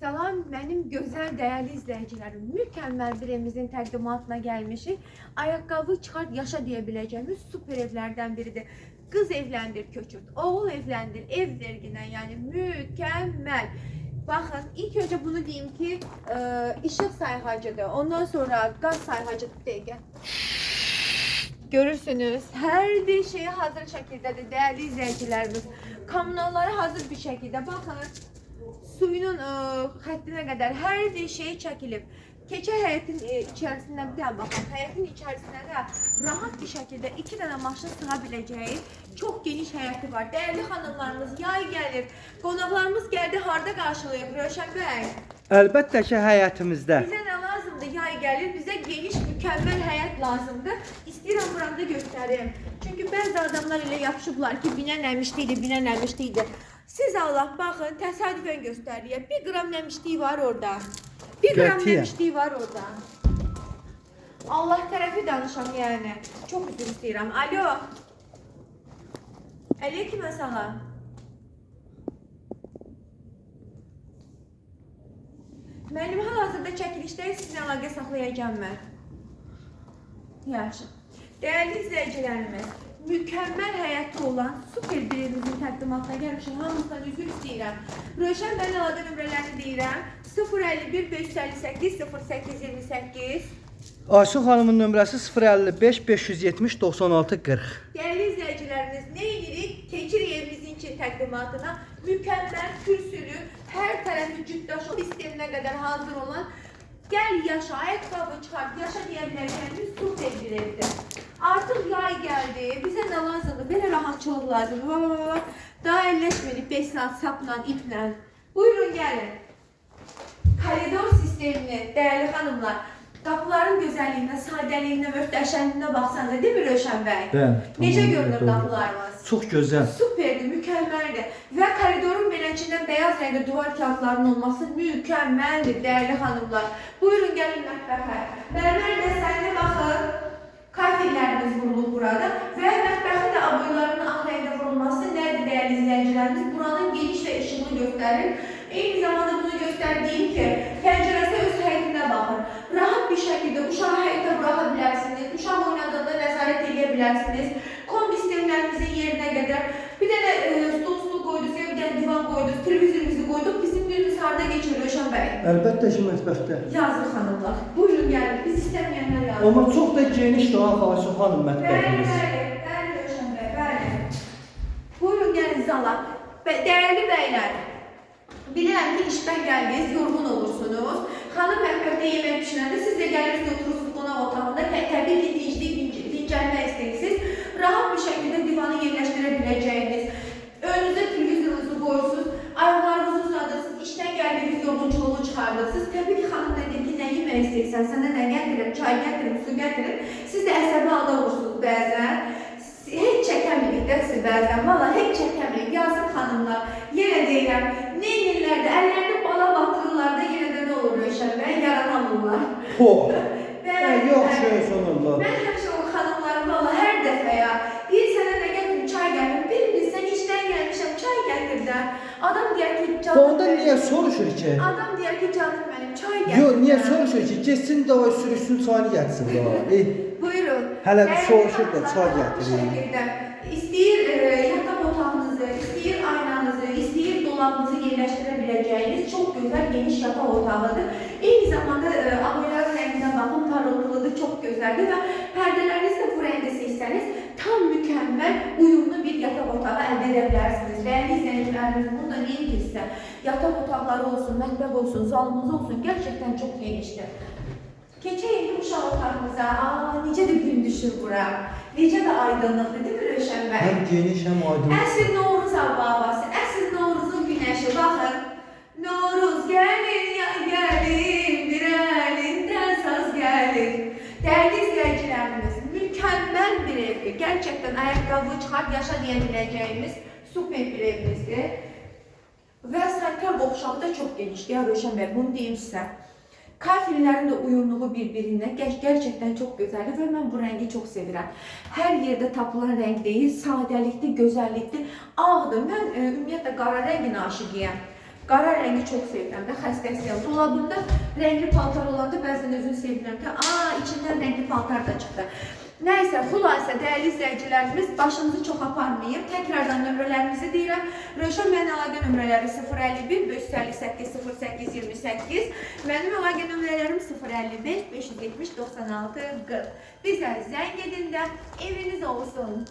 Salam benim güzel değerli izleyicilerim. Mükemmel bir evimizin təqdimatına gelmişik. Ayakkabı çıkart yaşa diyebileceğimiz süper evlerden biridir. Kız evlendir köçürt, oğul evlendir ev vergiden yani mükemmel. Bakın ilk önce bunu diyeyim ki ışık sayhacıdır. Ondan sonra gaz sayhacıdır değil. Görürsünüz her bir şeyi hazır şekildedir değerli izleyicilerimiz. Kamyonları hazır bir şekilde bakın. Suyunun haddine kadar her bir şey çekilip keçe heyətin içerisinden bir daha bakın. Heyətin içerisinde de rahat bir şekilde 2 tane maşın sığabileceği çok geniş heyəti var. Değerli hanımlarımız yay gelir. Qonaqlarımız geldi harda karşılayıp Röşen Bey? Əlbəttə ki, həyatımızda. Bize ne lazımdı? Yay gelir. Bize geniş mükemmel həyat lazımdı. İstəyirəm buramda göstereyim. Çünkü bazı adamlar ile yapışıblar ki binən əmişliydi, binən əmişliydi. Siz Allah bakın tesadüfen gösteriyor. 1 gram nemişliği var orada. 1 gram Qətiyyən. nemişliği var orada. Allah tərəfi danışam yani. Çok üzr istəyirəm. Alo. Aleyküm salam. Mənim hal-hazırda çəkilişdə sizinlə əlaqə saxlayacağım mən. Yaxşı. Değerli izleyicilerimiz, mükemmel hayatta olan süper bir evimizin təqdimatına gəlmişim. Hamısından üzr istəyirəm. Röşən bəyin əlaqə nömrələrini deyirəm. 051 558 0828. Aşıq xanımın nömrəsi 055 570 96 40. Değerli izleyicilerimiz, ne edirik? Keçirik evimizin için təqdimatına mükemmel, kürsülü, her tarafı cütdaşın sistemine kadar hazır olan gel yaşa, ayakkabı çıkart, yaşa diyebileceğimiz süper bir evdir. Artık yay geldi. Bize ne lazımdı? Böyle rahatçılık lazımdı. Daha elleşmedik 5 saat sapla, iple. Buyurun gelin. Koridor sistemini değerli hanımlar, kapıların güzelliğine, sadeliyine, möhtəşəmliyine baksanıza değil mi Röşen Bey? Bəli. Necə görünür kapılarımız? Çox gözəl. Süperdi, mükemmeldi. Ve koridorun beləncindən beyaz renkli duvar kağıtlarının olması mükemmeldi değerli hanımlar. Buyurun gelin mətbəxə. Mərmər desənli baxın. Kafirlərimiz vurulur burada. Ve mətbəxin de aboylarının ağ rengde vurulması nədir değerli izleyicilerimiz? Buranın geniş ve ışıqlı göstərir. Eyni zamanda bunu gösterdiğim ki penceresi öz həyətinə baxır. Rahat bir şekilde uşağı həyətə bıraka bilərsiniz. Uşaq oynadığında nəzarət edə bilərsiniz. Kombi sistemlərimizin yerine kadar. Bir de stol koyduk, bir de divan koyduk, televizorumuzu koyduk. Bizim günümüz harda geçiyor Röşen Bey? Əlbəttə ki, mətbəxdə. Yazık hanımlar. Buyurun gelin. Biz istemeyenler yazın. Amma çox da genişdir ha Aşıq xanım Bəli, mətbəximiz. bəli Röşen Bey, bəli. Buyurun gelin zala. Değerli beyler. Bilirəm ki işten geldiniz, yorgun olursunuz. Hanım mətbəxdə yemək pişirəndə siz de gelirsiniz, oturursunuz qonaq otağında. Təbii ki dincəlmək istəyirsiniz. Rahat bir şekilde divanı yerləşdirəbiləcəyiniz. Önünüzə televizorunuzu qoyursunuz. Ayaqlarınızı uzadırsınız. İşten geldiniz, yorgunçuluğu çıxardırsınız. Təbii ki xanım dedim ki nə yemək istəyirsən, sənə nə gətirim, çay gətirim, su gətirim. Siz de əsəbi halda olursunuz bəzən. Heç çəkəmirik də siz bəzən. Valla heç çəkəmirik. Yazıq xanımlar. Yenə deyirəm. Ne edirlər də, əllərini bala batırırlar da yenə də nə olur Röşen Bey? Yaranamırlar. Yox. Bəli, Yox bəli. şey sonunda. Ben həmişə o xanımları valla hər dəfə ya. Bir sənə nə gətirim, çay gətirim. Bir bilsən işdən gəlmişəm, çay gətir də. Adam deyər ki, canım Onda mənim. niyə soruşur ki? Adam deyər ki, canım mənim, çay gətir. Yox, niyə soruşur ki? Getsin davay sürüsün çayını gətirsin da. Buyurun. Hələ bir Dəyərli soruşur da, xanımlar, çay rahat bir gətirin. şəkildə İstəyir yatak otağınızı, istəyir aynanızı, istəyir dolabınızı yerləşdirə çok güzel geniş yatak otağıdır. Eyni zamanda aboyların rəngine bakın, parıltılıdır, çok güzeldir ve perdeleriniz de bu rəngdə seçsəniz tam mükemmel, uyumlu bir yatak otağı əldə edə bilərsiniz. Değerli izleyicilerimiz, burada neyin ki yatak otaqları olsun, mətbəx olsun, zalımız olsun, gerçekten çok geniştir. Keçək uşaq otağımıza, necə də gün düşür bura, necə də aydınlıqdır, değil mi Röşen Bey? Həm geniş, həm aydın. Əsr Novruz havası, əsr Novruzun güneşi, bakın. Novruz gelir ya gelir, bir elinden saz gelir. Değerli izleyicilerimiz, mükemmel bir evdir. Gerçekten ayakkabı çıkart yaşa diyebileceğimiz süper bir evimizdir. Ve sankar boğuşağı da çok geniştir ya Röşen Bey, bunu diyeyim size. Kafirlerin de uyumluluğu birbirine gerçekten çok güzeldi ve ben bu rengi çok sevirəm. Her yerde tapılan renk değil, sadelikli, güzellikli, ağdır. Ben ümumiyyətlə qara rengin aşıqıyam. Qara rəngi çox sevirəm də, xəstəsiyəm. Dolabımda rəngli paltar olanda bəzən özünü sevirəm ki, içindən rəngli paltar da çıxdı. Nəysə, xülasə, dəyərli izləyicilərimiz, başınızı çox aparmayıb. Təkrardan nömrələrimizi deyirəm. Rövşən mənim əlaqə nömrələri 051 558 08 28. Mənim əlaqə nömrələrim 055 570 96 40. Bizə zəng edin də eviniz olsun.